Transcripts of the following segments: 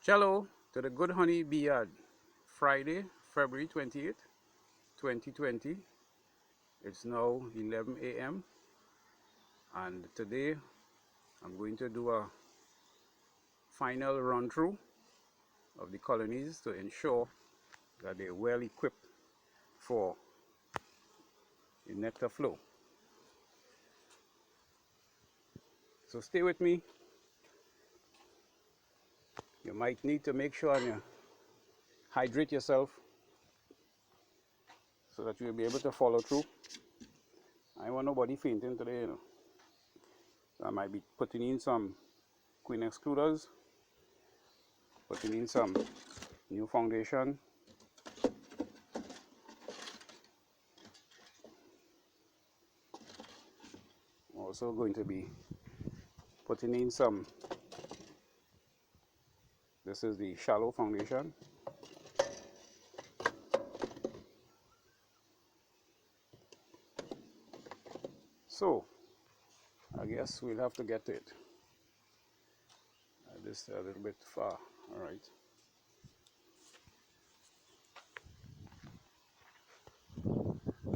Cello to the Good Honey Bee Yard, Friday, February 28th, 2020. It's now 11 a.m. and today I'm going to do a final run through of the colonies to ensure that they're well equipped for the nectar flow. So stay with me. You might need to make sure you hydrate yourself so that you'll be able to follow through. I don't want nobody fainting today, So I might be putting in some queen excluders, putting in some new foundation. Also going to be putting in some, this is the shallow foundation. So I guess we'll have to get to it. This a little bit far, all right.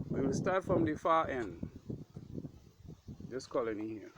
We will start from the far end, this colony here.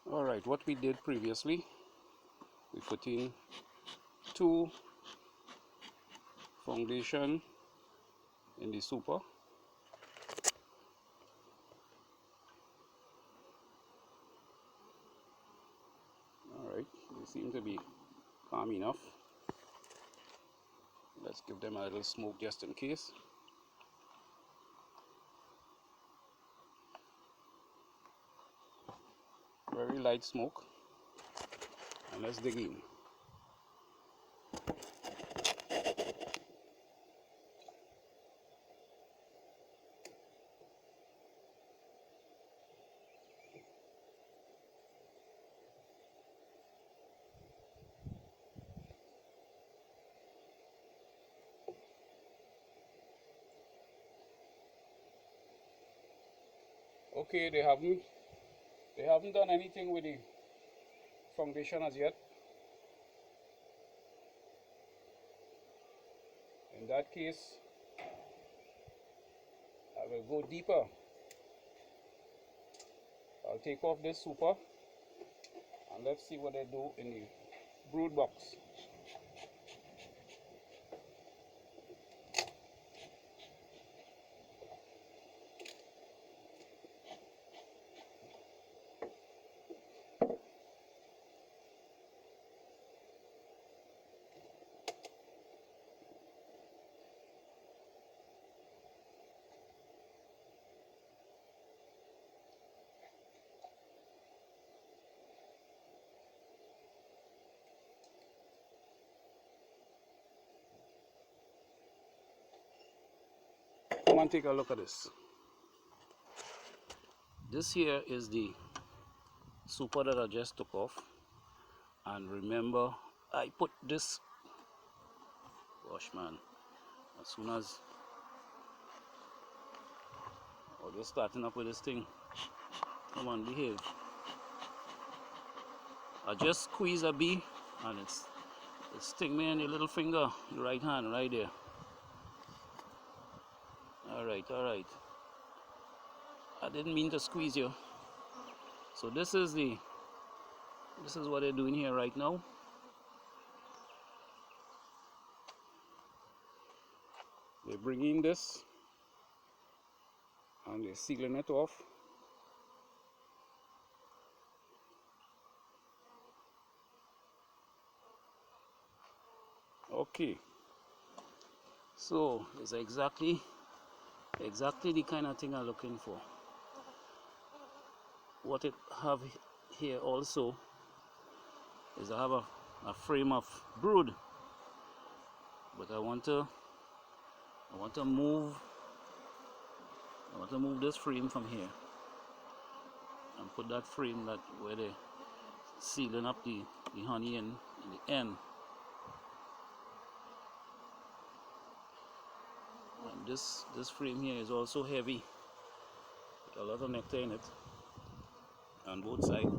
All right, what we did previously, we put in two foundation in the super. All right, they seem to be calm enough. Let's give them a little smoke just in case. Very light smoke. And let's dig in. Okay, they haven't done anything with the foundation as yet. In that case, I will go deeper. I'll take off this super and let's see what they do in the brood box. Come on, take a look at this. This here is the super that I just took off. And remember, I put this, gosh man, as soon as, oh, they're starting up with this thing. Come on, behave. I just squeeze a bee and it sting me in the little finger, the right hand, right there. All right. I didn't mean to squeeze you. So this is what they're doing here right now. They're bringing this and they're sealing it off. Okay, so it's exactly the kind of thing I'm looking for. What it have here also is I have a frame of brood, but I want to move this frame from here and put that frame that where they sealing up the honey in the end. And this frame here is also heavy with a lot of nectar in it on both sides.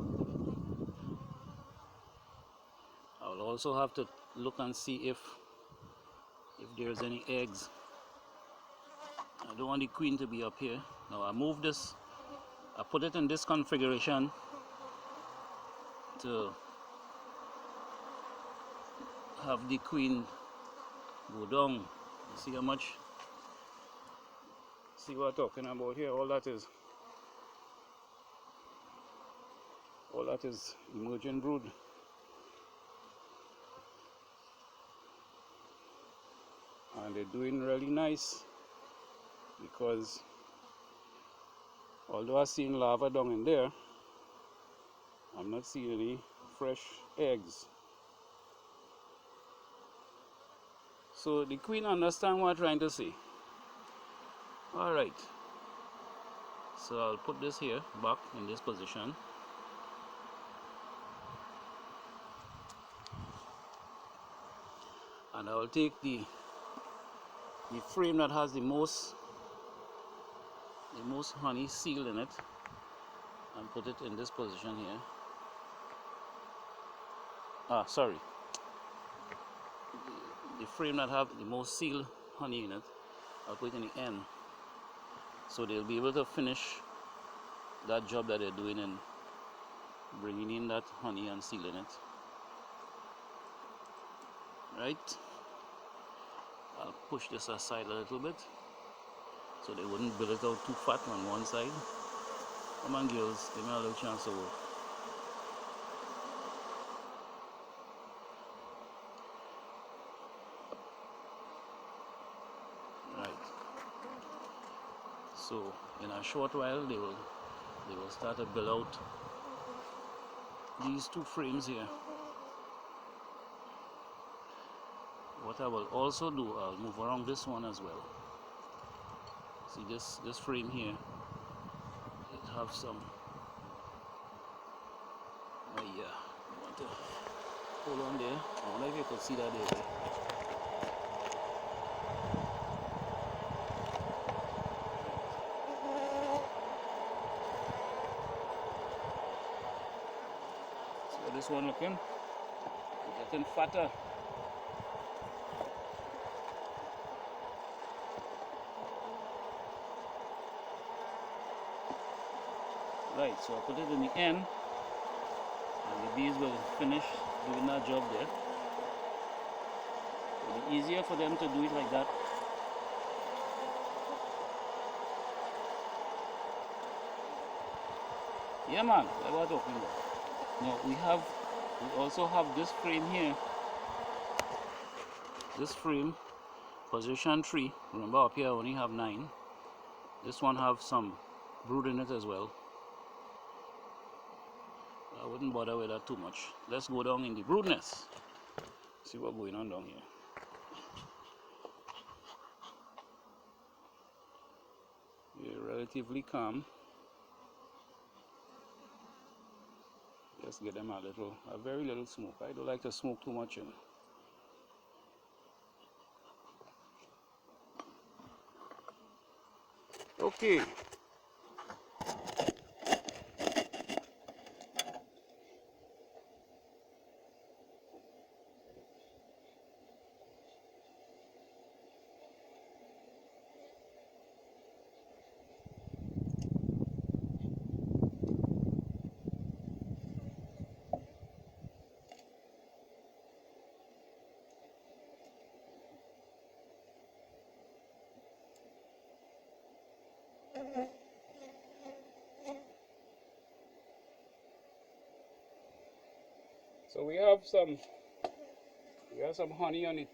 I will also have to look and see if there's any eggs. I don't want the queen to be up here. Now I move this, I put it in this configuration to have the queen go down. You see how much? See what I'm talking about here? All that is emergent brood. And they're doing really nice, because although I've seen larvae down in there, I'm not seeing any fresh eggs. So the queen understands what I'm trying to say. Alright, so I'll put this here back in this position. And I will take the frame that has the most honey sealed in it and put it in this position here. Sorry. The frame that have the most sealed honey in it, I'll put it in the end, so they'll be able to finish that job that they're doing in bringing in that honey and sealing it. Right? I'll push this aside a little bit so they wouldn't build it out too fat on one side. Come on girls, give me a little chance to work. Right. So in a short while they will start to build out these two frames here. What I will also do, I'll move around this one as well. See this frame here, it have some, yeah, I want to hold on there. I wonder if you could see that there. See how this one looking? It's getting fatter. Right, so I put it in the end, and the bees will finish doing that job there. It'll be easier for them to do it like that. Yeah man, that's what I'm talking about. Now we also have this frame here. This frame, position 3. Remember up here I only have 9. This one have some brood in it as well. I wouldn't bother with that too much. Let's go down in the brood nest. See what's going on down here. We're relatively calm. Just get them a very little smoke. I don't like to smoke too much in. Okay. So we have some We have some honey on the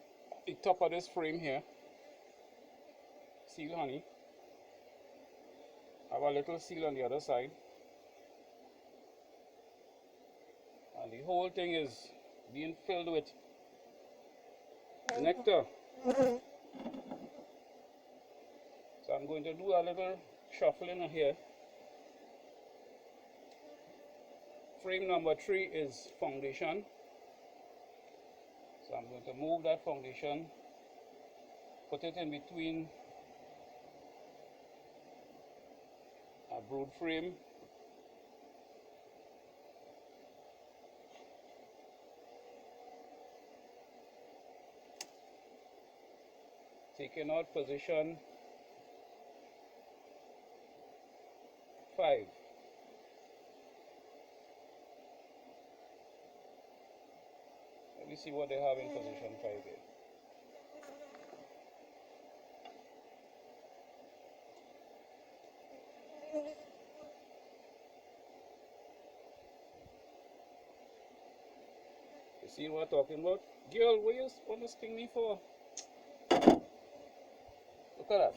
top of this frame here. Seal honey. Have a little seal on the other side. And the whole thing is being filled with nectar. So I'm going to do a little shuffling here. Frame number 3 is foundation. So I'm going to move that foundation, put it in between a brood frame. Taking out position 5. Let me see what they have in position 5 here. You see what I'm talking about? Girl, what you want to sting me for? Look at that.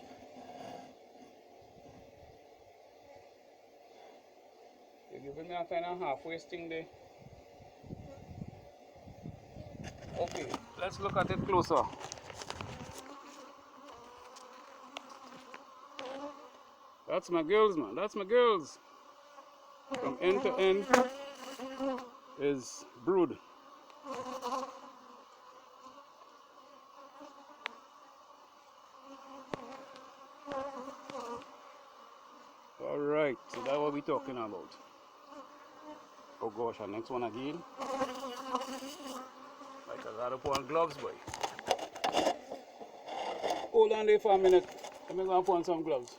You're giving me a kind of halfway sting there. Okay, let's look at it closer. That's my girls, man. That's my girls. From end to end is brood. Alright, so that's what we're talking about. Oh gosh, our next one again. Like I gotta put on gloves, boy. Hold on there for a minute. Let me go and put on some gloves.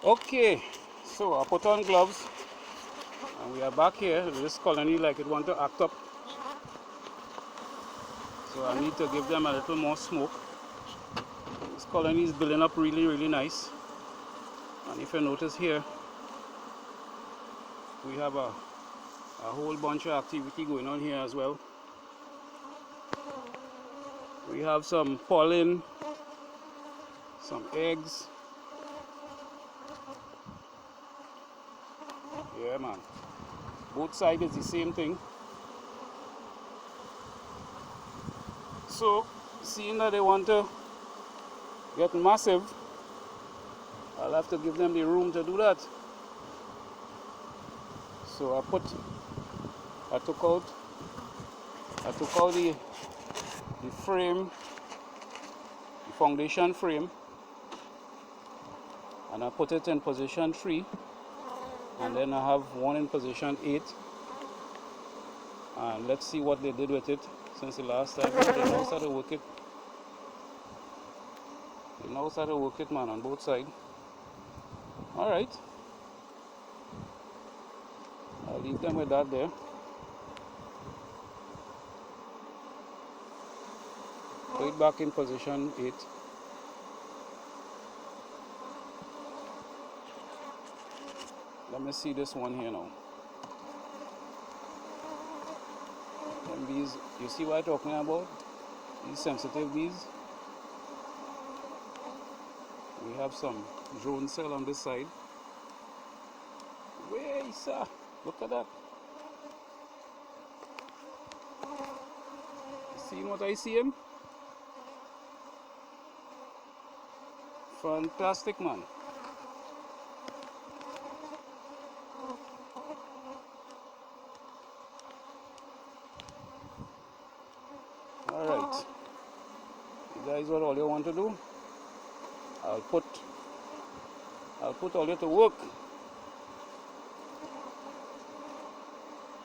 Okay, so I put on gloves and we are back here. This colony like it want to act up. So I need to give them a little more smoke. This colony is building up really nice. And if you notice here, we have a whole bunch of activity going on here as well. We have some pollen, some eggs. Yeah, man. Both sides is the same thing. So, seeing that they want to get massive, I'll have to give them the room to do that. So I took out the frame, the foundation frame, and I put it in position 3, and then I have one in position 8, and let's see what they did with it since the last time. They know how to work it. They know how to work it, man, on both sides. Alright, I'll leave them with that there. Put it back in position 8. Let me see this one here now. Them bees, you see what I'm talking about? These sensitive bees. We have some drone cell on this side. Way, sir. Look at that. See what I see him? Fantastic, man. Alright. That is what all you want to do. I'll put all you to work.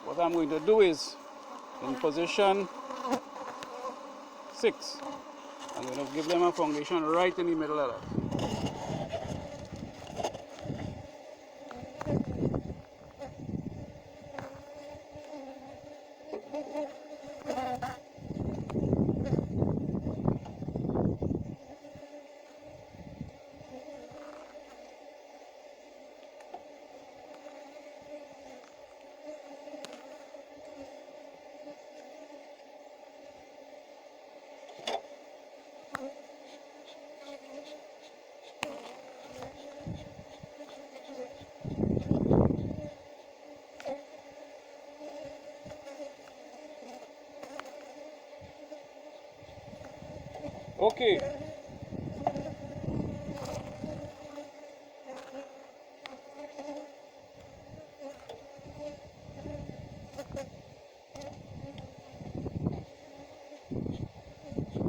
What I'm going to do is in position 6, I'm going to give them a foundation right in the middle of that. Okay,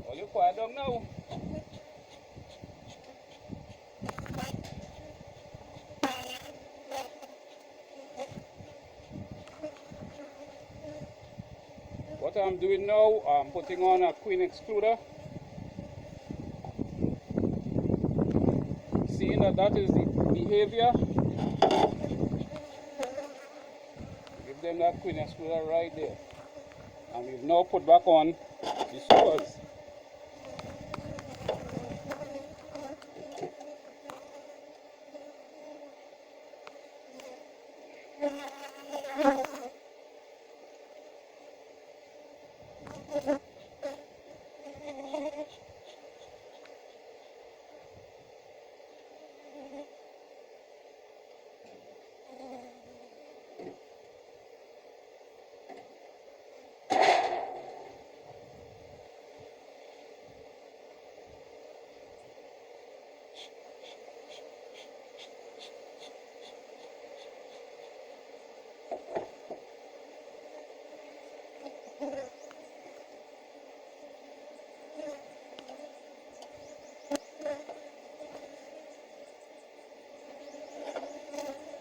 all you quiet down now. What I'm doing now, I'm putting on a queen excluder, seeing that that is the behavior. Give them that queen excluder right there. And we've now put back on the supers.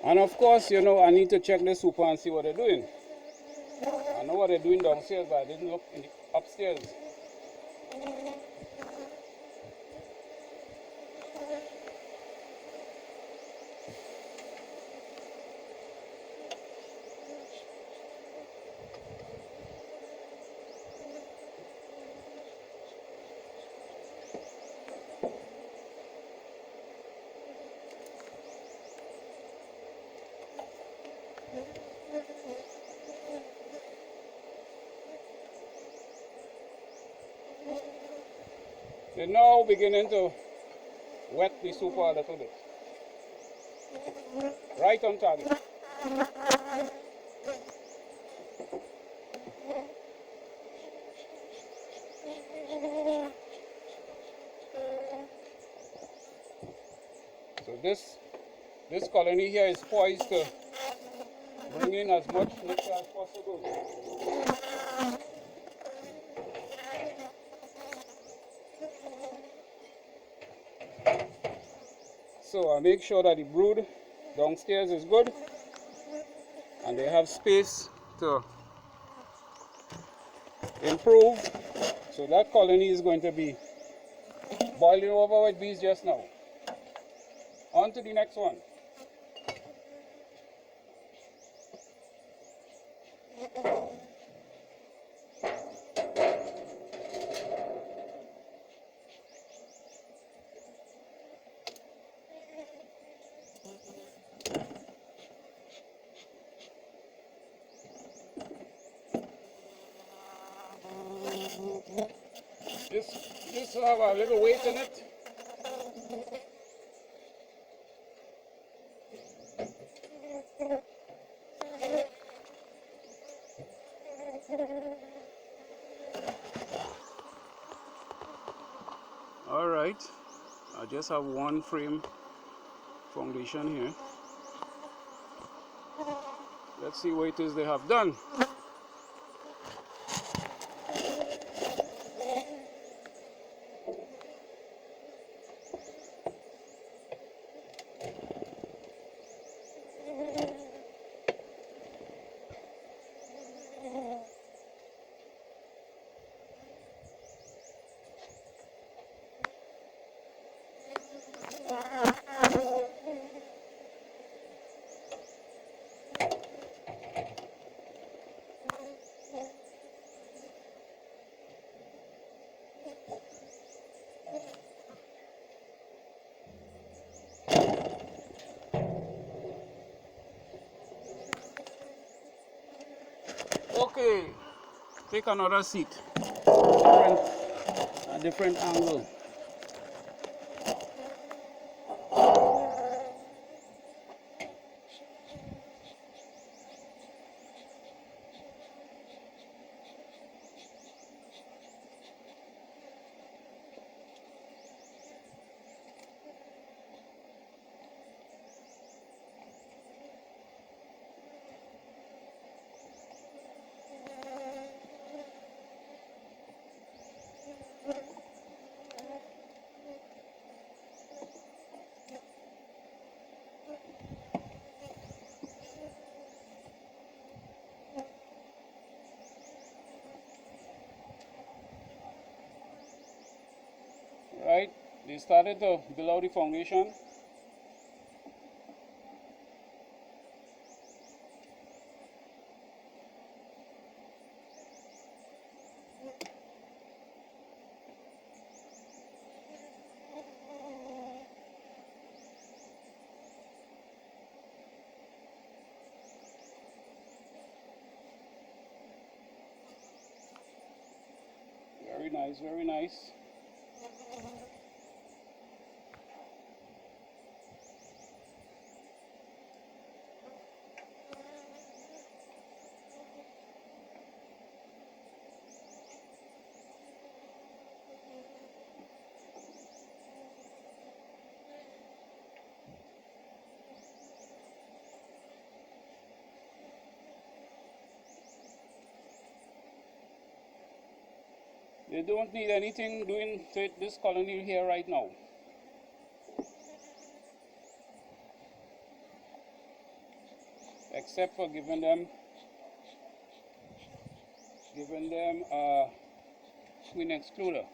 And of course, you know, I need to check the super and see what they're doing. I know what they're doing downstairs, but I didn't look in the upstairs. They're now beginning to wet the super a little bit. Right on target. So this colony here is poised to bring in as much nectar as possible. So I make sure that the brood downstairs is good and they have space to improve. So that colony is going to be boiling over with bees just now. On to the next one. This will have a little weight in it. All right, I just have one frame foundation here. Let's see what it is they have done. Okay, take another seat. A different angle. They started to build out the foundation. Very nice, very nice. They don't need anything doing to this colony here right now, except for giving them a twin excluder.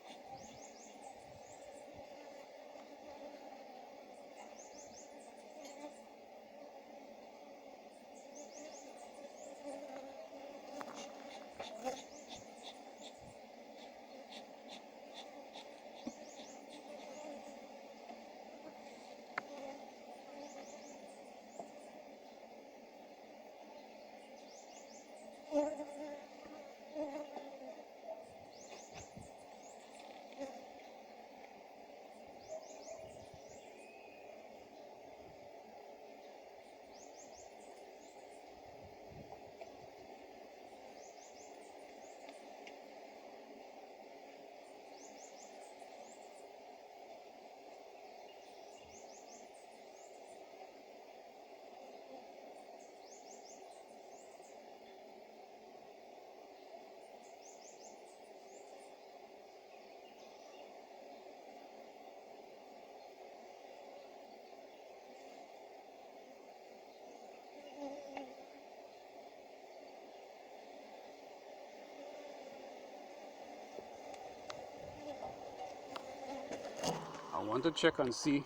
I want to check and see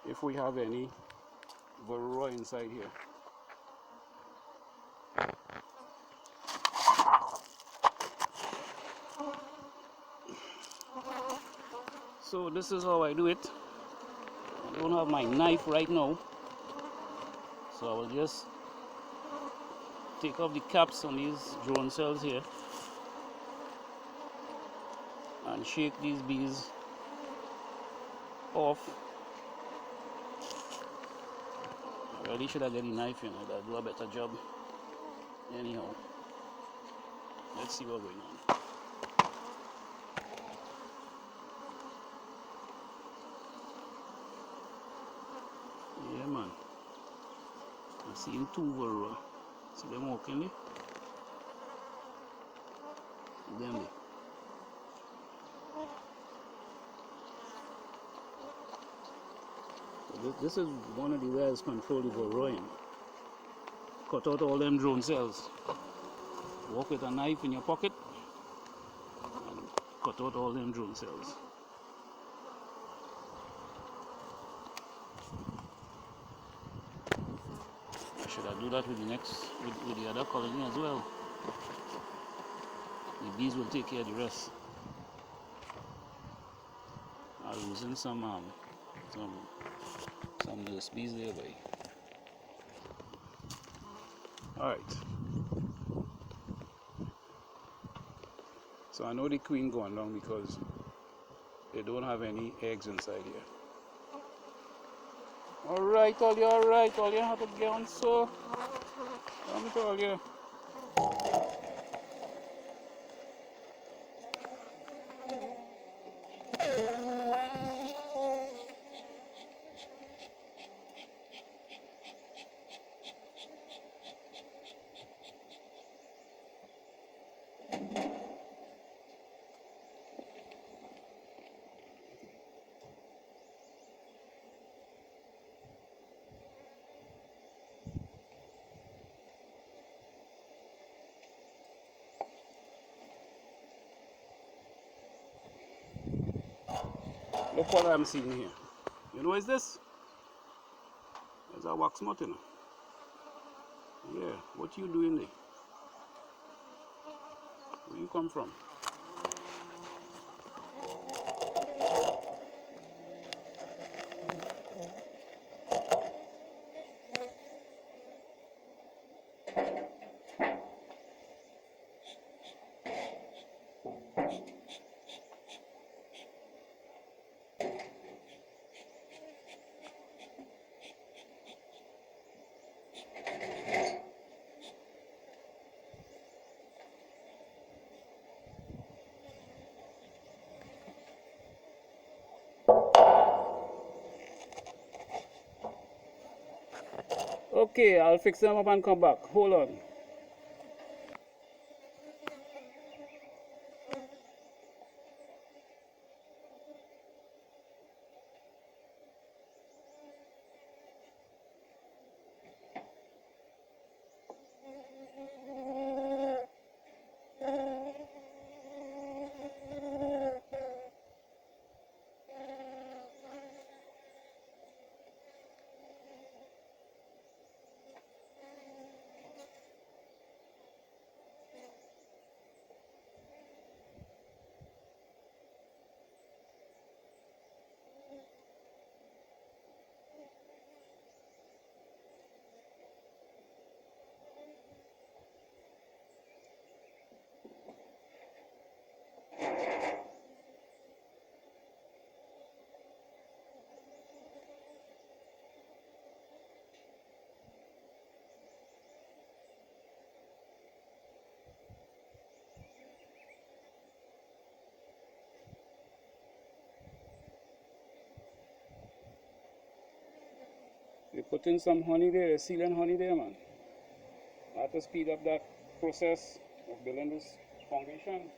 if we have any varroa inside here. So this is how I do it. I don't have my knife right now, so I will just take off the caps on these drone cells here and shake these bees off. I really should have got a knife, you know, that'll do a better job. Anyhow, let's see what's going on. Yeah, man. I'm seeing two varroa. See them walking there? Them there. So this is one of the ways to control the varroa. Cut out all them drone cells. Walk with a knife in your pocket and cut out all them drone cells. Should I do that with the other colony as well? The bees will take care of the rest. I'm losing some loose bees there, boy. Alright. So I know the queen going down because they don't have any eggs inside here. Alright, all you have to get on, so let me tell you. Look what I'm seeing here. You know what is this? It's a wax moth, you know. Yeah, what you doing there? Where you come from? Okay, I'll fix them up and come back. Hold on. We put in some honey there, sealant honey there, man. I have to speed up that process of building this foundation.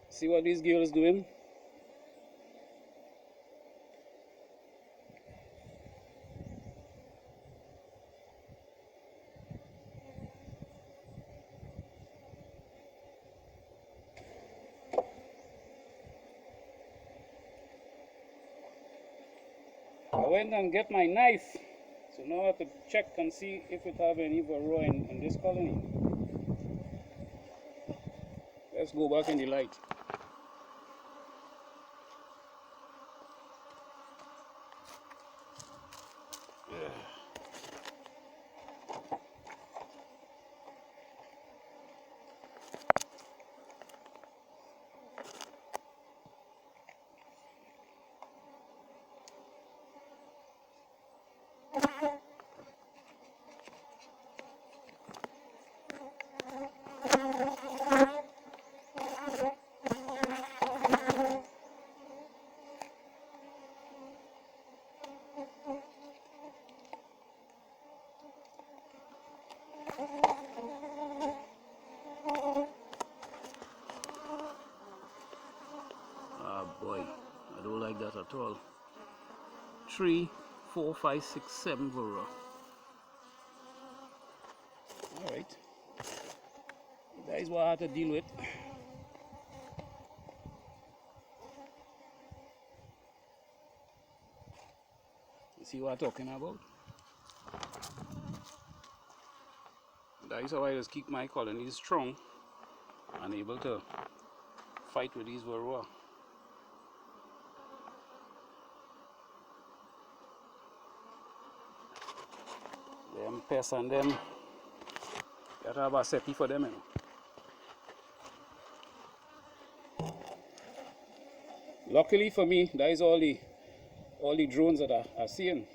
See what these girls doing? I went and get my knife. So now I have to check and see if it have any varroa in this colony. Let's go back in the light. Not at all. 3, 4, 5, 6, 7 varroa. Alright. That is what I had to deal with. You see what I'm talking about? That is how I just keep my colonies strong and able to fight with these varroa. Them pests and them, you have to have a recipe for them, you know. Luckily for me, that is all the drones that are seeing.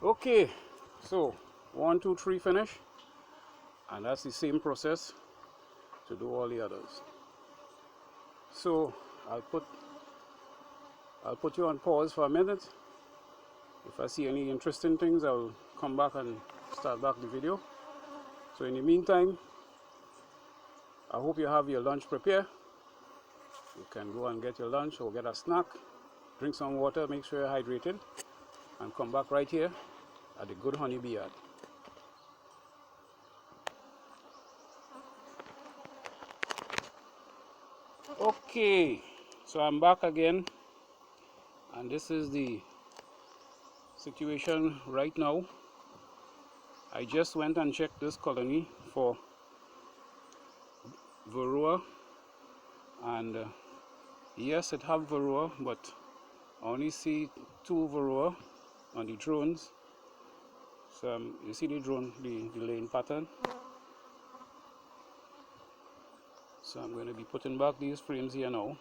Okay, so 1, 2, 3 finish, and that's the same process to do all the others. So I'll put you on pause for a minute. If I see any interesting things, I'll come back and start back the video. So in the meantime, I hope you have your lunch prepared. You can go and get your lunch or get a snack, drink some water, make sure you're hydrated, and come back right here at the Good Honey Bee Yard. Okay, so I'm back again, and this is the situation right now. I just went and checked this colony for varroa, and yes, it have varroa, but I only see 2 varroa on the drones. So you see the drone, the laying pattern. So I'm going to be putting back these frames here now.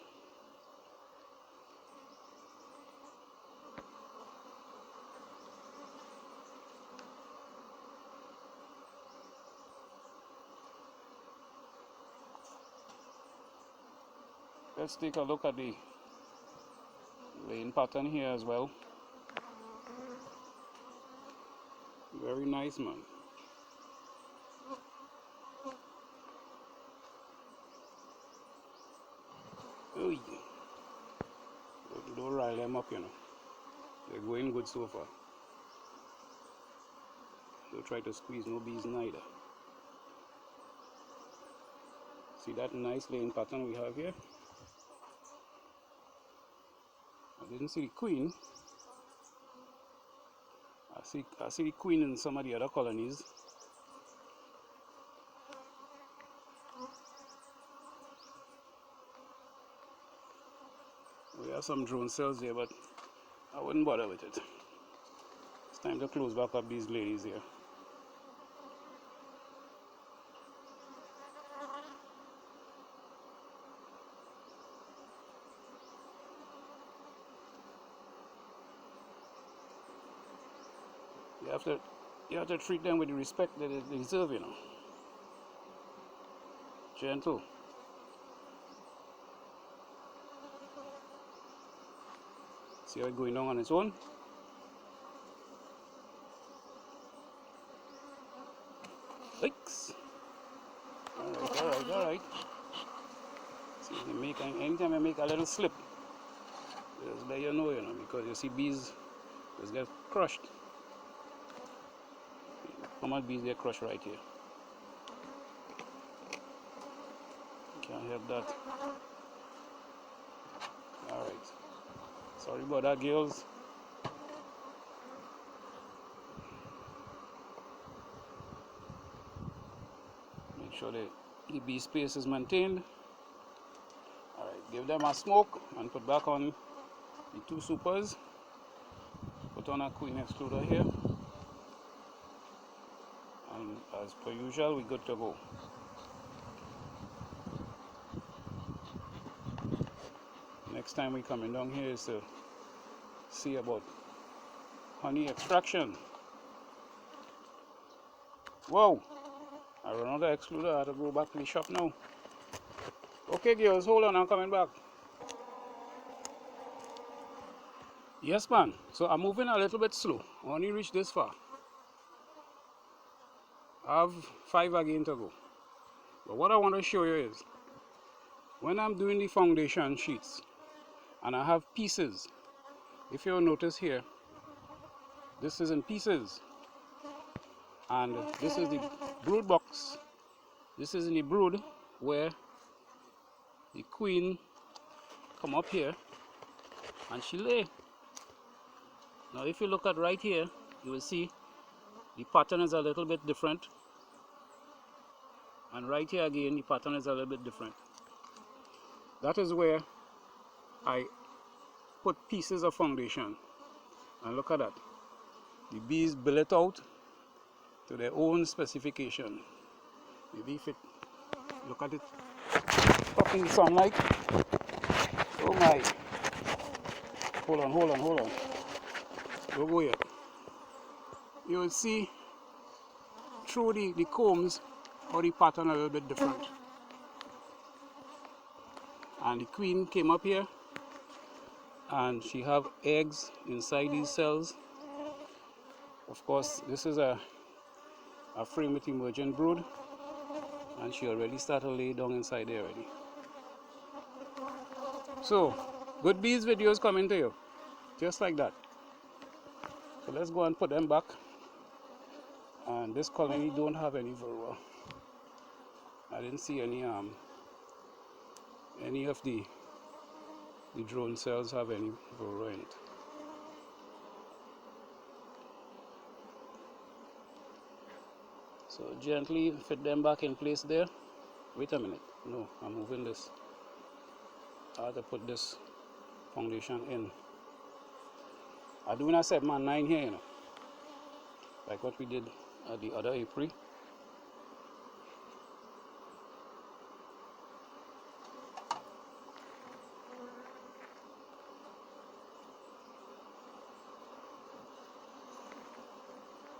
Let's take a look at the laying pattern here as well. Very nice, man. Oy. Don't rile them up, you know. They're going good so far. Don't try to squeeze no bees neither. See that nice laying pattern we have here? I didn't see the queen. I see the queen in some of the other colonies. We have some drone cells there, but I wouldn't bother with it. It's time to close back up these ladies here. You have to treat them with the respect that they deserve, you know. Gentle. See how it's going down on its own? Yikes. Alright. See, anytime I make a little slip, just let you know, because you see bees just get crushed. How much bees get crushed right here? Can't help that. Alright. Sorry about that, girls. Make sure the bee space is maintained. Alright, give them a smoke and put back on the 2 supers. Put on a queen excluder here. And as per usual, we're good to go. Next time we coming down here is to see about honey extraction. Whoa! I run out of excluder. I have to go back to the shop now. Okay, girls, hold on. I'm coming back. Yes, man. So I'm moving a little bit slow. I only reached this far. I have 5 again to go. But what I want to show you is when I'm doing the foundation sheets and I have pieces. If you'll notice here, this is in pieces. And this is the brood box. This is in the brood where the queen come up here and she lay. Now if you look at right here, you will see the pattern is a little bit different. And right here again, the pattern is a little bit different. That is where I put pieces of foundation. And look at that. The bees build it out to their own specification. Maybe if it, look at it up in the sunlight. Oh my. Hold on. Don't go yet. You will see through the combs how the pattern a little bit different. And the queen came up here and she have eggs inside these cells. Of course, this is a frame with emergent brood, and she already started to lay down inside there already. So, good bees videos coming to you, just like that. So let's go and put them back. And this colony don't have any varroa. I didn't see any any of the drone cells have any burrow in it. So gently fit them back in place there. Wait a minute. No, I'm moving this. I have to put this foundation in. I'm doing a 7 and 9 here, you know, like what we did at the other April.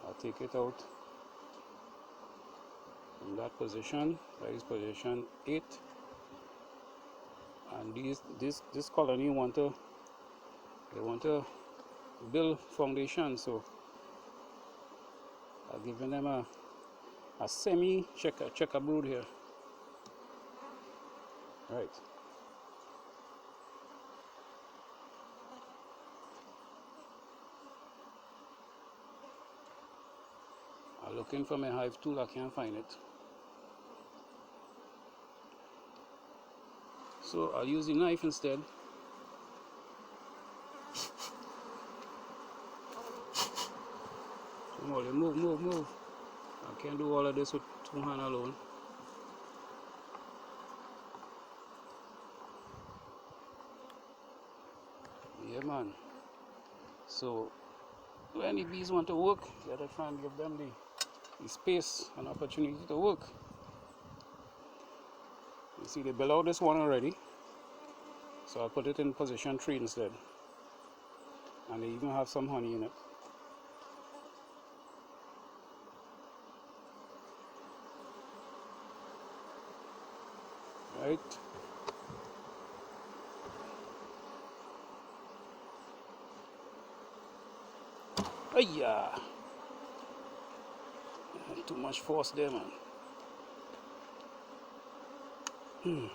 I'll take it out from that position. That is position 8. And this colony want to build foundation, so I've given them a semi checker brood here. Right. I'm looking for my hive tool, I can't find it. So I'll use the knife instead. Move. I can't do all of this with 2 hands alone. Yeah, man. So when the bees want to work, you have to try and give them the space and opportunity to work. You see, they built out this one already, so I'll put it in position 3 instead. And they even have some honey in it. Right. Yeah. Too much force there, man. Now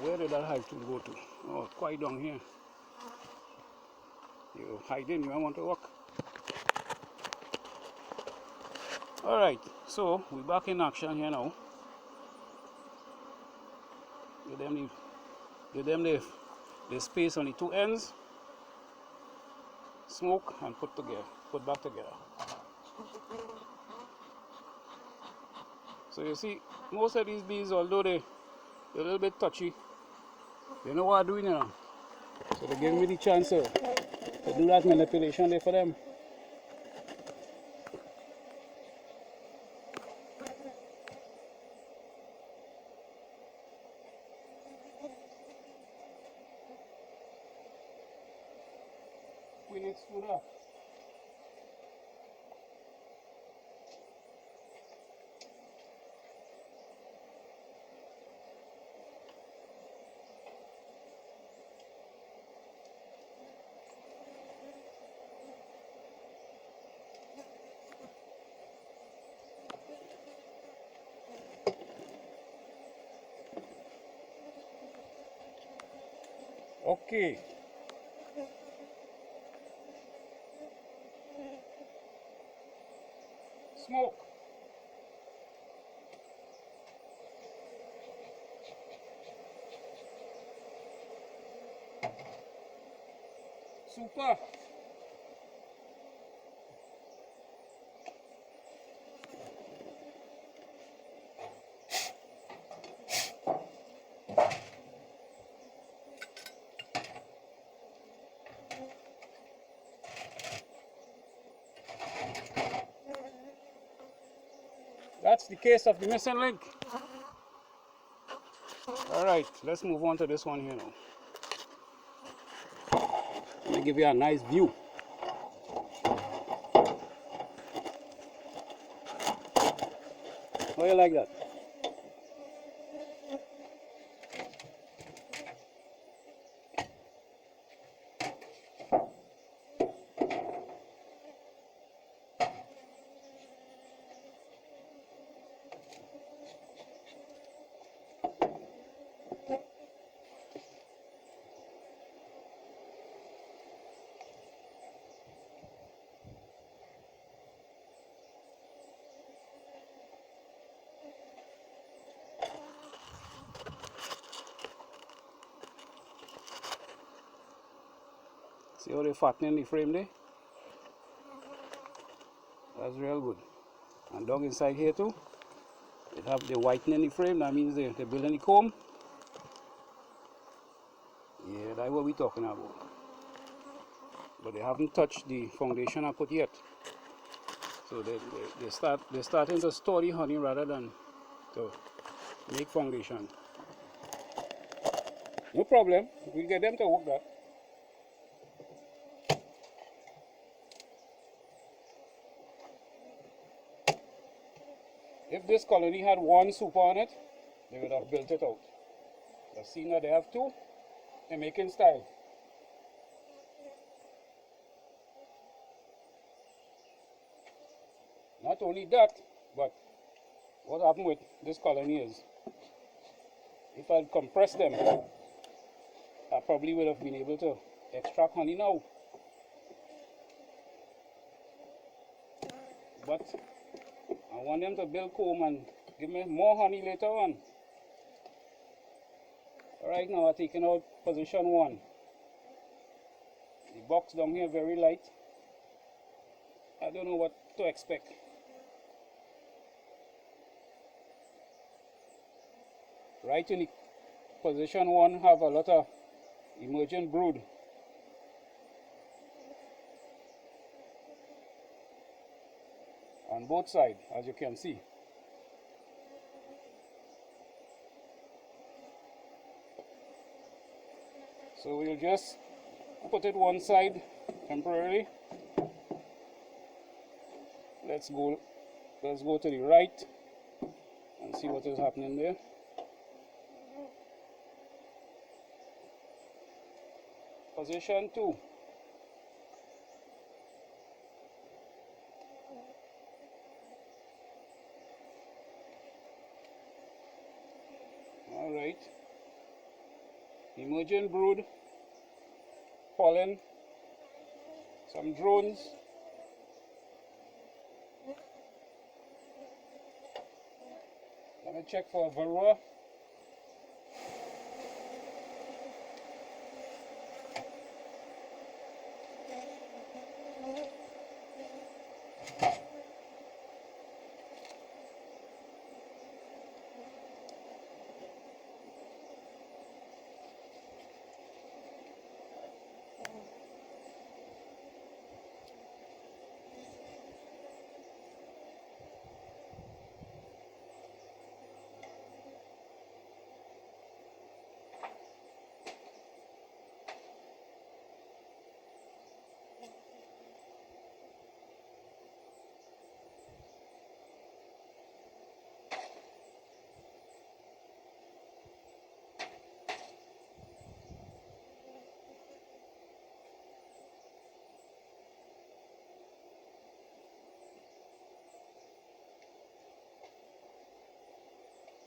where did that hive tool go to? Oh, quite down here. You hide in, you want to walk. Alright, so we're back in action here now. Give them the space on the 2 ends. Smoke and put back together. So you see, most of these bees, although they're a little bit touchy, they know what I'm doing, you know. So they give me the chance to do that manipulation there for them. We need to do that. Okay. Smoke. Super. That's the case of the missing link. Alright, let's move on to this one here now. Let me give you a nice view. How you like that? See how they're fattening the frame there? That's real good. And down inside here too, they have the whitening the frame. That means they're building the comb. Yeah, that's what we're talking about. But they haven't touched the foundation I put yet. So they're starting to store the honey rather than to make foundation. No problem, we'll get them to work that. If this colony had one super on it, they would have built it out. But seeing that they have two, they're making style. Not only that, but what happened with this colony is, if I'd compressed them, I probably would have been able to extract honey now. But I want them to build comb and give me more honey later on. Right now I'm taking out position 1. The box down here very light. I don't know what to expect. Right in the position 1 have a lot of emergent brood. On both sides, as you can see. So we'll just put it one side temporarily. Let's go to the right and see what is happening there. Position 2. All right. Emergent brood, pollen, some drones. Let me check for a varroa.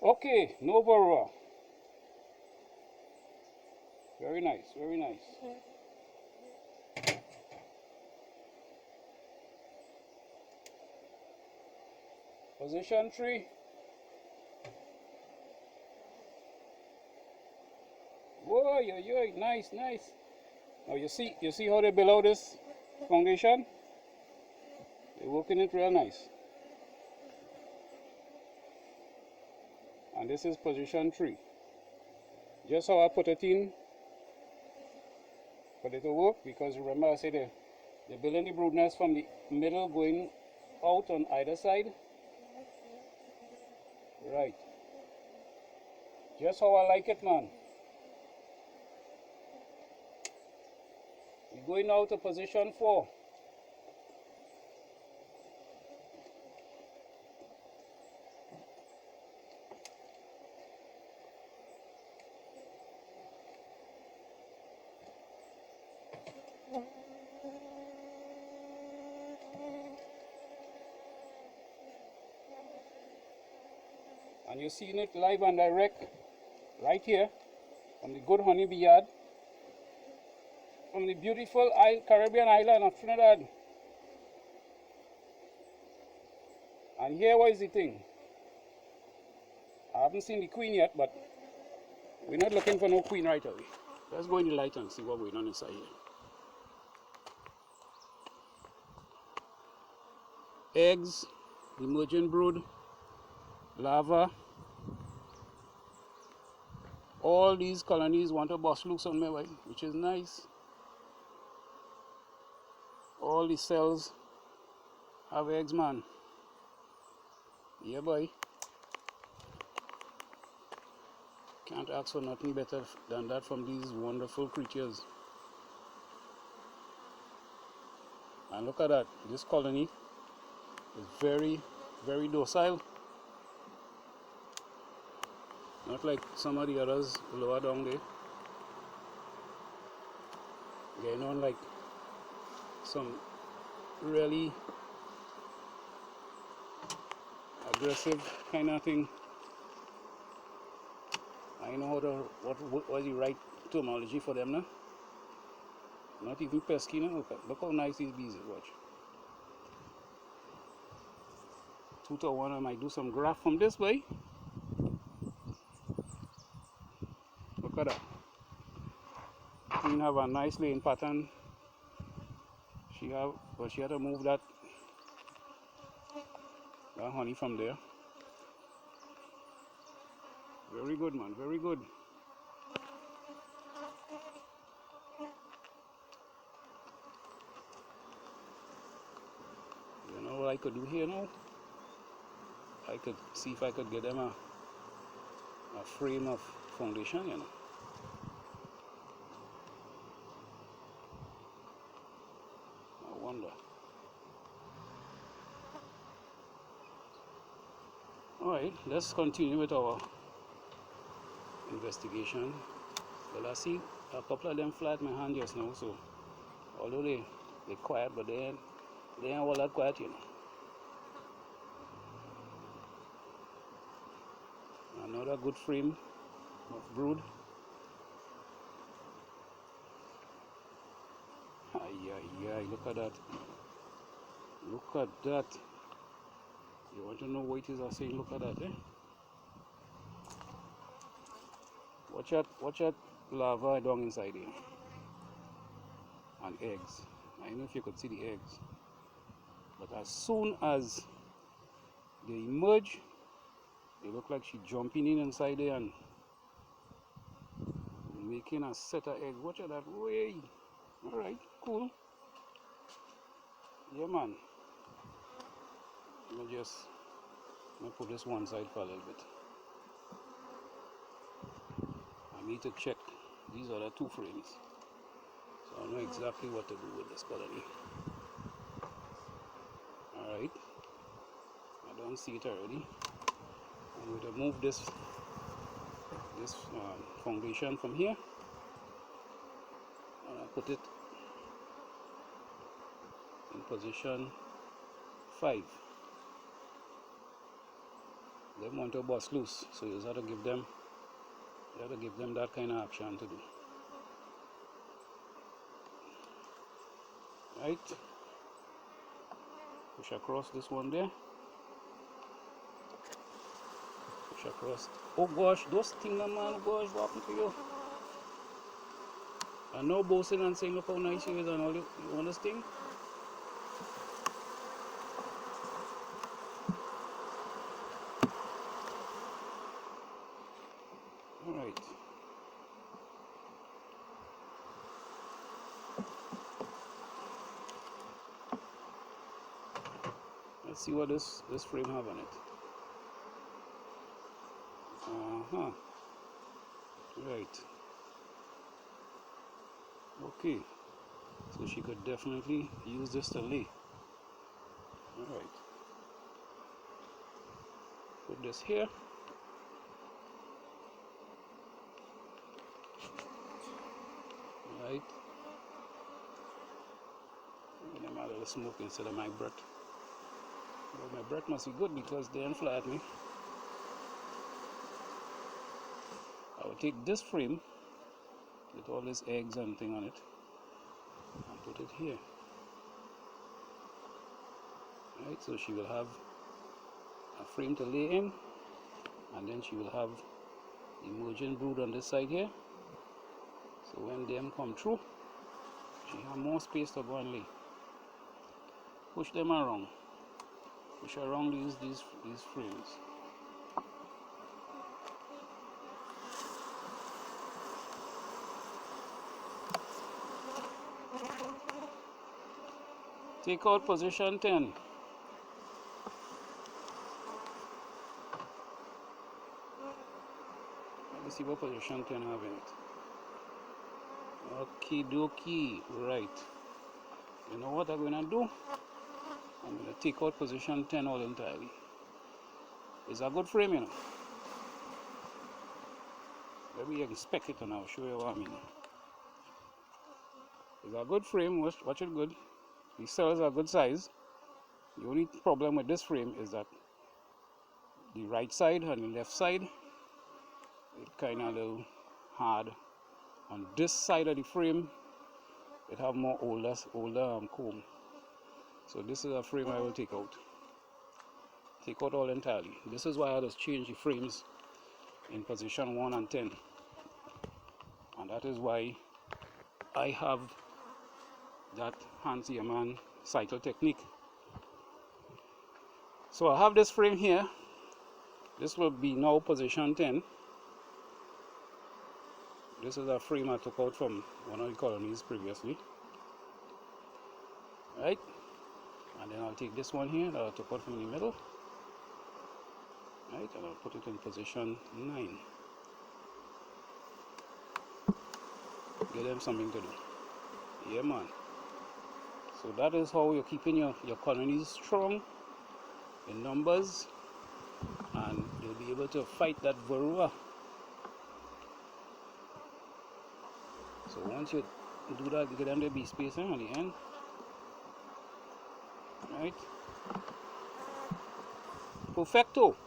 Okay, no varroa. Very nice, very nice. Position 3. Whoa, yo, nice, nice. Now you see how they build out this foundation? They're working it real nice. And this is position 3. Just how I put it in for it to work, because remember I said they're building the brood nest from the middle going out on either side. Right. Just how I like it, man. We're going now to position 4. And you're seeing it live and direct right here from the good honeybee yard, from the beautiful Caribbean island of Trinidad. And here what is the thing. I haven't seen the queen yet, but we're not looking for no queen right away. Let's go in the light and see what's going on inside here. eggs, emergent brood, larva. All these colonies want to bust loose on me, right? Which is nice. All the cells have eggs, man. Yeah, boy. Can't ask for nothing better than that from these wonderful creatures. And look at that. This colony is very, very docile. Not like some of the others lower down there. Getting on like some really aggressive kind of thing. I know how to, what was the right terminology for them now. Not even pesky now. Look how nice these bees are. Watch. 2 to 1. I might do some graft from this way. Look at that. Queen have a nice laying pattern. She had to move that honey from there. Very good, man. Very good. You know what I could do here now? I could see if I could get them a frame of foundation, you know. I wonder. Alright, let's continue with our investigation. Well, I see a couple of them fly at my hand just now, so although they're quiet, but they ain't all that quiet, you know. Another good frame of brood. Ay, look at that. Look at that. You want to know what it is I say? Look at that, eh? Watch that larva down inside here. And eggs. I don't know if you could see the eggs. But as soon as they emerge, they look like she's jumping inside there and making a set of eggs. Watch out that way. Alright, cool. Yeah, man. Let me put this one side for a little bit. I need to check these other 2 frames. So I know exactly what to do with this colony. Alright. I don't see it already. I'm going to move this foundation from here. And I put it in position 5. They want to bust loose, so you have to give them that kind of action to do. Right? Push across this one there. Push across. Oh gosh, those things, man, gosh, what happened to you? I know boasting and saying look how nice you is and all you want this thing. Alright. Let's see what this frame have on it. Right. Okay. So she could definitely use this to lay. Alright. Put this here. Right. Give them a little smoke instead of my breath. But my breath must be good because they don't fly at me. I will take this frame with all these eggs and thing on it and put it here. Right, so she will have a frame to lay in, and then she will have emergent brood on this side here. So when them come through, she have more space to go and lay. Push them around. push around these frames. Take out position 10. Let me see what position 10 have in it. Okie dokie, right. You know what I'm gonna do? I'm gonna take out position 10 all entirely. It's a good frame, you know. Let me inspect it and I'll show you what I mean. It's a good frame, watch it good. These cells are good size. The only problem with this frame is that the right side and the left side, it kind of a little hard. On this side of the frame, it have more older comb. So this is a frame I will take out. Take out all entirely. This is why I just change the frames in position 1 and 10. And that is why I have that Hans Ehrman cycle technique. So I have this frame here. This will be now position 10. This is a frame I took out from one of the colonies previously. Right? And then I'll take this one here that I took out from the middle. Right? And I'll put it in position 9. Give them something to do. Yeah, man. So that is how you're keeping your colonies strong in numbers, and they'll be able to fight that varroa. So once you do that, you get them the bee spacing on the end. Right? Perfecto.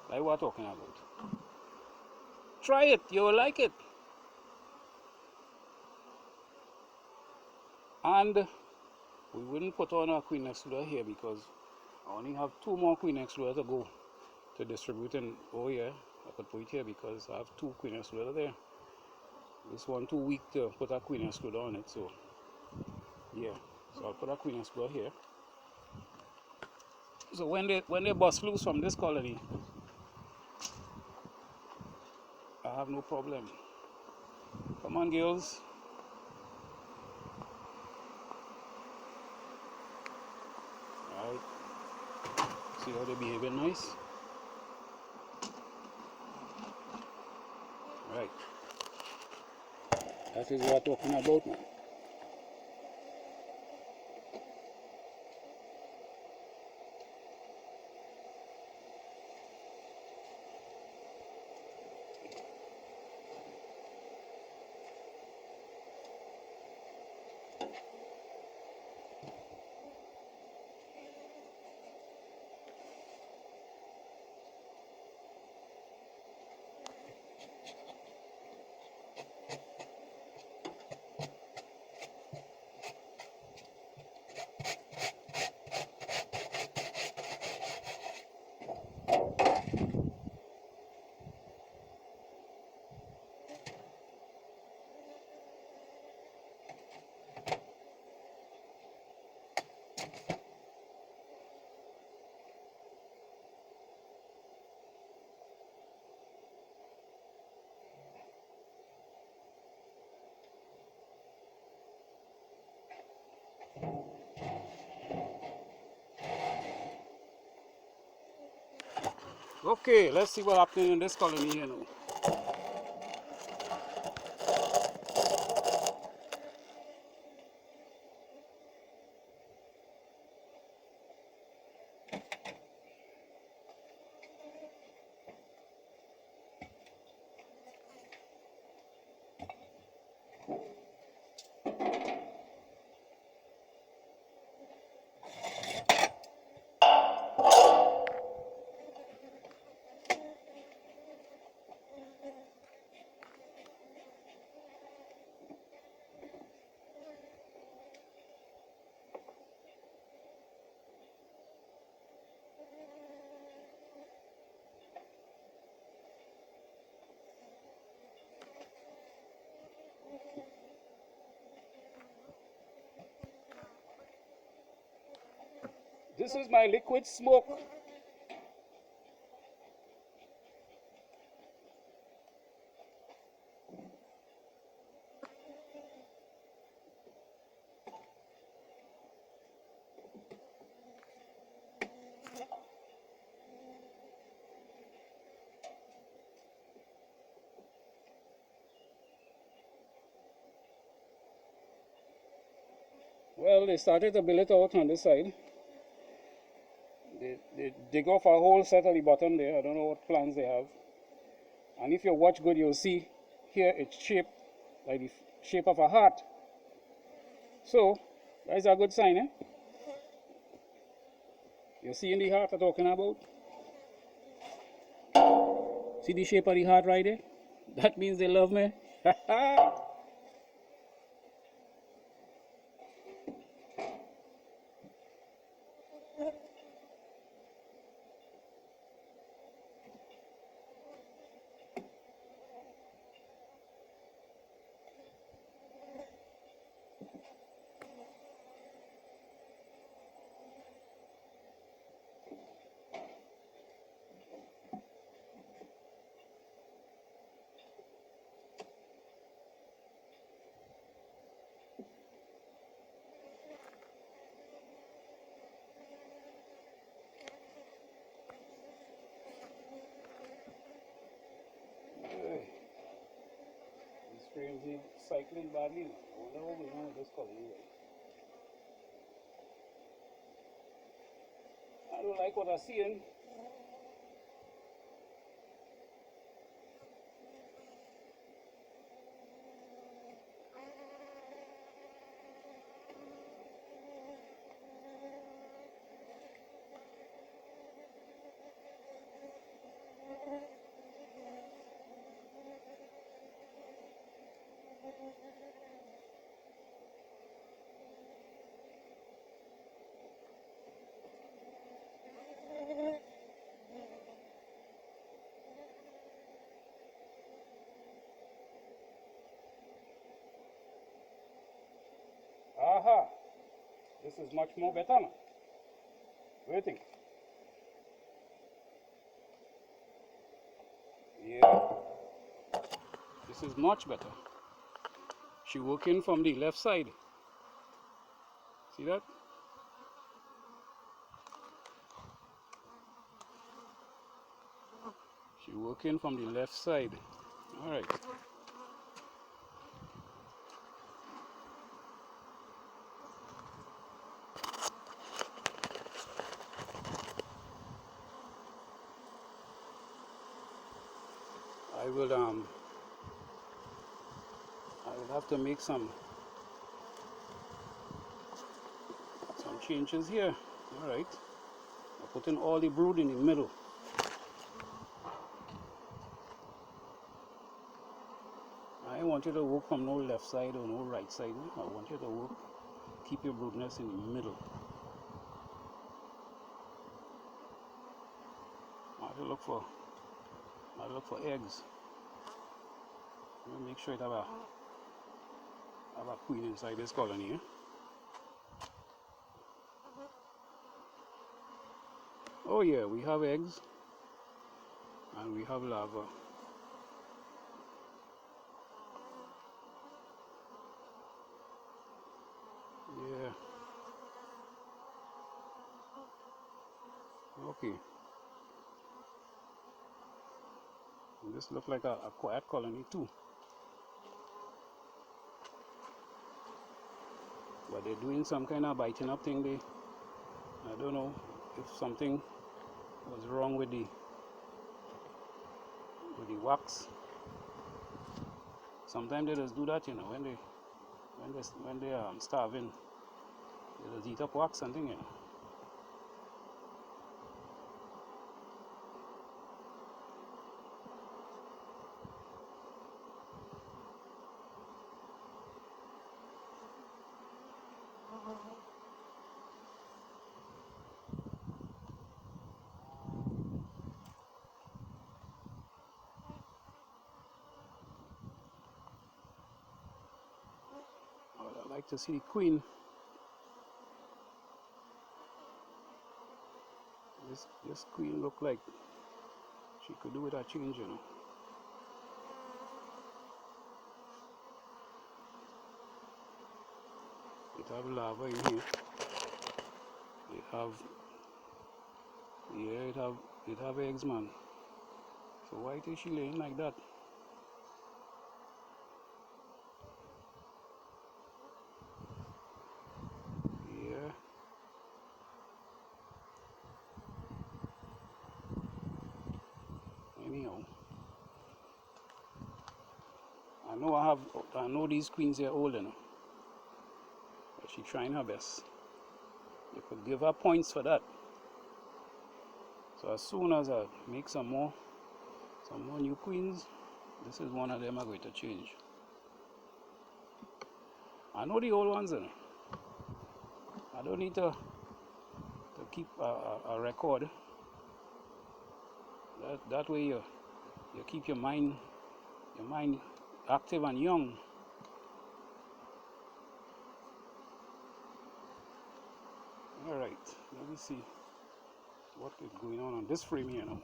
Like what I'm talking about. Try it, you will like it. And we wouldn't put on our queen extruder here because I only have 2 more queen extruders to go to distribute in over here. I could put it here because I have 2 queen extruders there. This one too weak to put a queen extruder on it, so yeah. So I'll put a queen extruder here. So when they bust loose from this colony, I have no problem. Come on, girls. Alright. See how they're behaving nice? Right. That is what I'm talking about now. Okay, let's see what happens in this colony here now. This is my liquid smoke. Well, they started to build it out on this side. They dig off a whole set at the bottom there. I don't know what plans they have. And if you watch good, you'll see here it's shaped like the shape of a heart. So, that's a good sign, eh? You see in the heart I'm talking about? See the shape of the heart right there? That means they love me. Crazy cycling badly. I wonder what we're going with this colony. I don't like what I'm seeing. Aha! This is much more better now. What do you think? Yeah. This is much better. She working from the left side. See that? She working from the left side. All right. I will have to make some changes here. All right. I'm putting all the brood in the middle. I want you to work from no left side or no right side. I want you to work, keep your broodness in the middle. I have to look for eggs. Make sure it have a queen inside this colony. Eh? Oh yeah, we have eggs and we have larvae. Yeah. Okay. And this looks like a quiet colony too. But they're doing some kind of biting up thing. I don't know if something was wrong with the wax. Sometimes they just do that, you know, when they starving, they just eat up wax and thing, you know. I like to see the queen. This queen look like she could do with a change, you know. It have lava in here. It have, yeah, it have eggs, man. So why is she laying like that? Yeah. Anyhow, I know these queens are old, you know. But she trying her best. You could give her points for that. So as soon as I make some more new queens, this is one of them I'm going to change. I know the old ones, you know. I don't need to keep a record. That way you keep your mind active and young. All right, let me see what is going on this frame here now.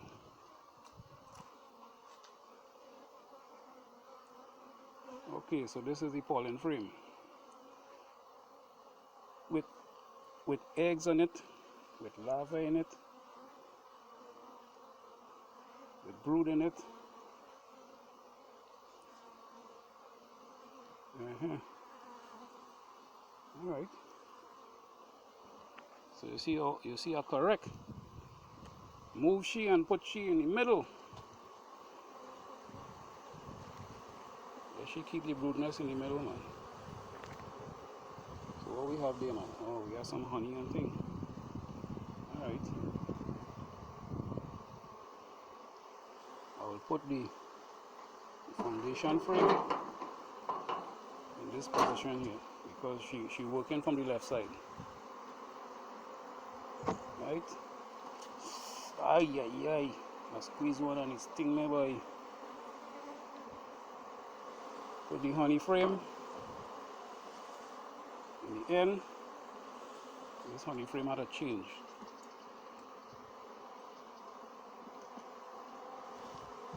Okay, so this is the pollen frame with eggs on it, with larvae in it, with brood in it. All right. So you see how correct. Move she and put she in the middle. Let she keep the broodness in the middle, man. So what we have there now? Oh, we have some honey and thing. All right. I will put the foundation frame in this position here because she working from the left side. Right? Ay, ay, ay. I squeeze one and it sting me, boy. Put the honey frame in the end. This honey frame had to change.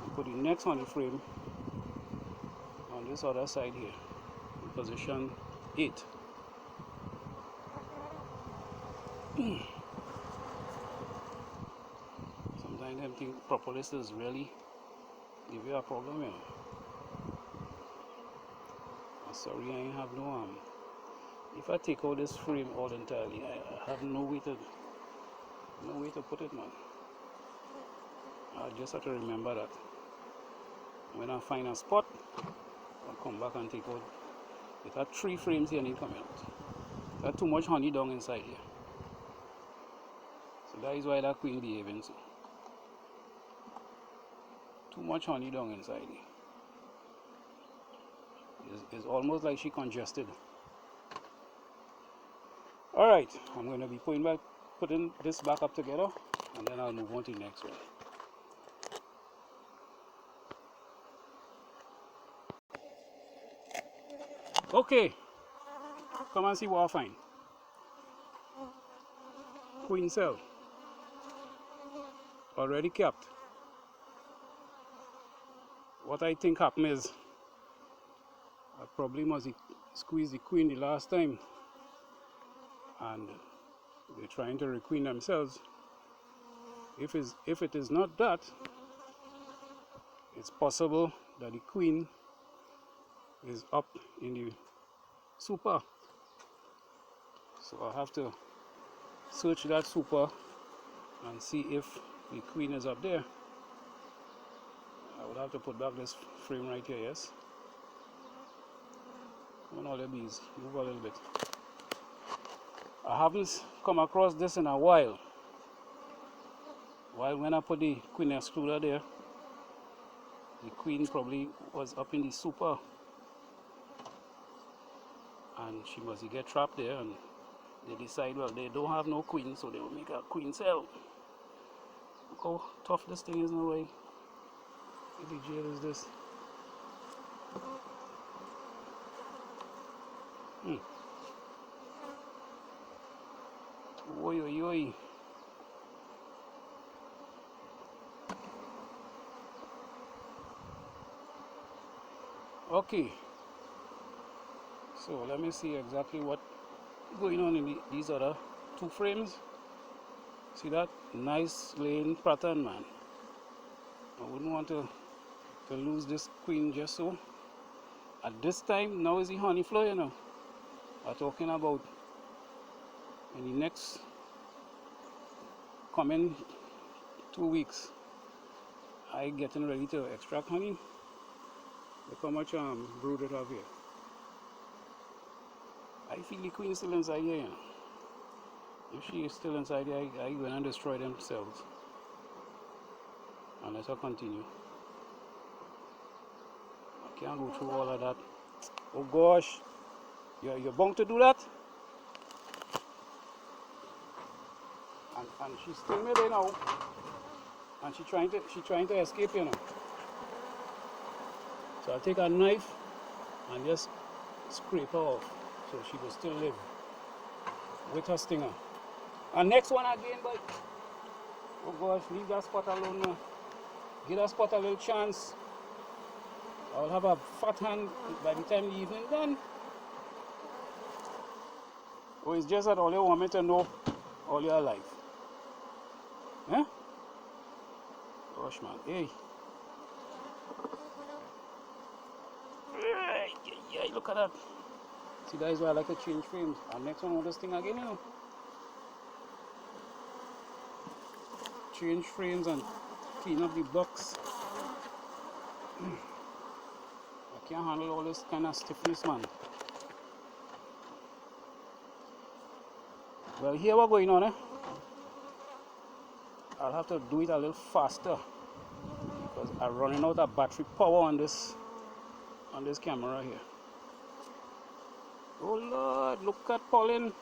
And put the next honey frame on this other side here in position 8. Sometimes them think propolis is really give you a problem, you know. I'm sorry, I ain't have no arm. If I take out this frame all entirely, I have no way to put it, man. I just have to remember that. When I find a spot, I'll come back and take out. It had 3 frames here and it coming out. It had too much honey down inside here. So that is why that queen behaving so. Too much honey down inside here. It's almost like she congested. Alright, I'm going to be putting this back up together and then I'll move on to the next one. Okay, come and see what I find. Queen cell. Already capped. What I think happened is I probably must squeeze the queen the last time and they're trying to requeen themselves. If it is not that, it's possible that the queen is up in the super. So I have to search that super and see if the queen is up there. I would have to put back this frame right here, yes. Come on, all the bees, move a little bit. I haven't come across this in a while. When I put the queen excluder there, the queen probably was up in the super and she must get trapped there and they decide, well, they don't have no queen, so they will make a queen cell. Look how tough this thing is in a way. What the jail is this? Oi, oi, oi. Okay, so let me see exactly what going on in these other two frames. See that nice laying pattern, man. I wouldn't want to lose this queen just so. At this time, now is the honey flow, you know. I'm talking about in the next coming 2 weeks. I getting ready to extract honey. Look how much brood it have here. I feel the queen still inside here, you know. If she is still inside here, I going to destroy themselves. And let her continue. I can't go through all of that. Oh gosh, you're bound to do that? And she's still me there now. And she's trying to escape, you know. So I'll take a knife and just scrape her off so she will still live with her stinger. And next one again, but oh gosh, leave that spot alone now. Give that spot a little chance. I'll have a fat hand by the time the evening done. Or it's just that all you want me to know all your life. Huh? Gosh, man. Hey. Yeah, look at that. See, that is why I like to change frames. And next one, I want this thing again, you know. Change frames and clean up the box. I can't handle all this kind of stiffness, man. Well, here what's going on, eh? I'll have to do it a little faster because I'm running out of battery power on this camera here. Oh Lord, look at pollen.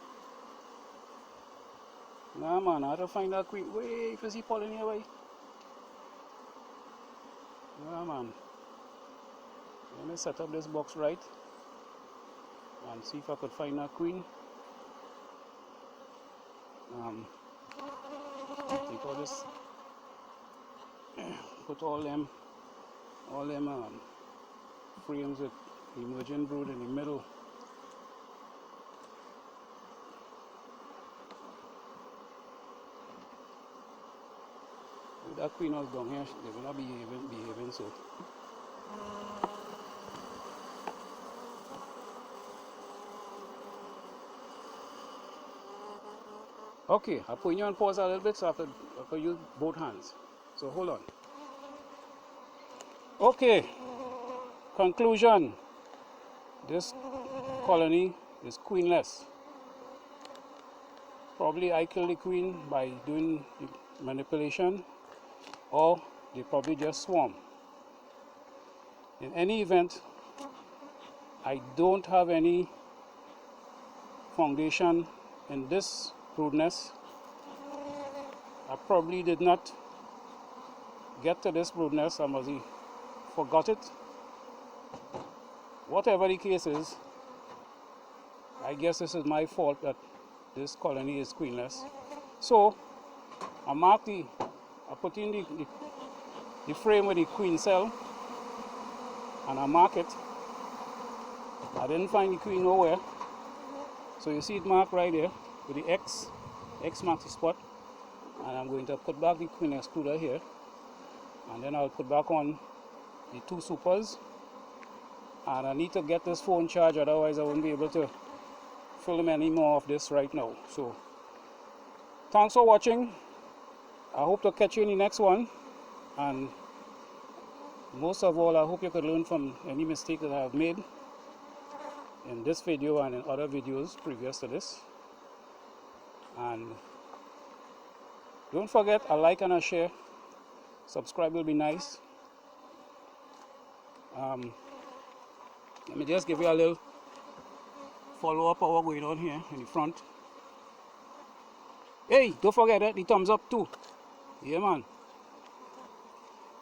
Nah, man, I have to find that queen. Wait, if you see pollen here, wait. Yeah, man. Let me set up this box right and see if I could find that queen. Take all this, put all them frames with emerging brood in the middle. If that queen was down here, they will not be behaving so. Okay, I'll put you on pause a little bit so I could use both hands. So hold on. Okay, conclusion. This colony is queenless. Probably I killed the queen by doing the manipulation, or they probably just swarm. In any event, I don't have any foundation in this brood nest. I probably did not get to this brood nest, somebody forgot it. Whatever the case is, I guess this is my fault that this colony is queenless. So I put in the frame with the queen cell and I mark it. I didn't find the queen nowhere. So you see it marked right there with the X marks the spot. And I'm going to put back the queen excluder here. And then I'll put back on the two supers. And I need to get this phone charged, otherwise I won't be able to film any more of this right now. So thanks for watching. I hope to catch you in the next one. And most of all, I hope you could learn from any mistake that I have made in this video and in other videos previous to this. And don't forget a like and a share. Subscribe will be nice. Let me just give you a little follow up of what's going on here in the front. Hey, don't forget the thumbs up too. Yeah, man.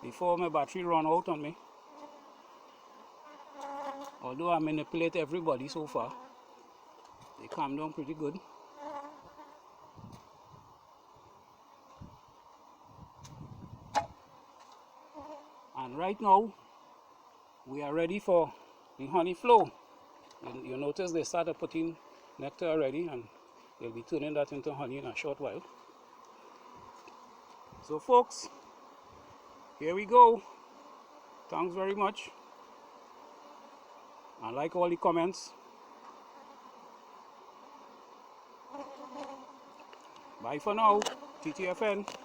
Before my battery run out on me. Although I manipulate everybody so far, they calm down pretty good. And right now, we are ready for the honey flow. You notice they started putting nectar already, and they'll be turning that into honey in a short while. So folks, here we go. Thanks very much. I like all the comments. Bye for now. TTFN.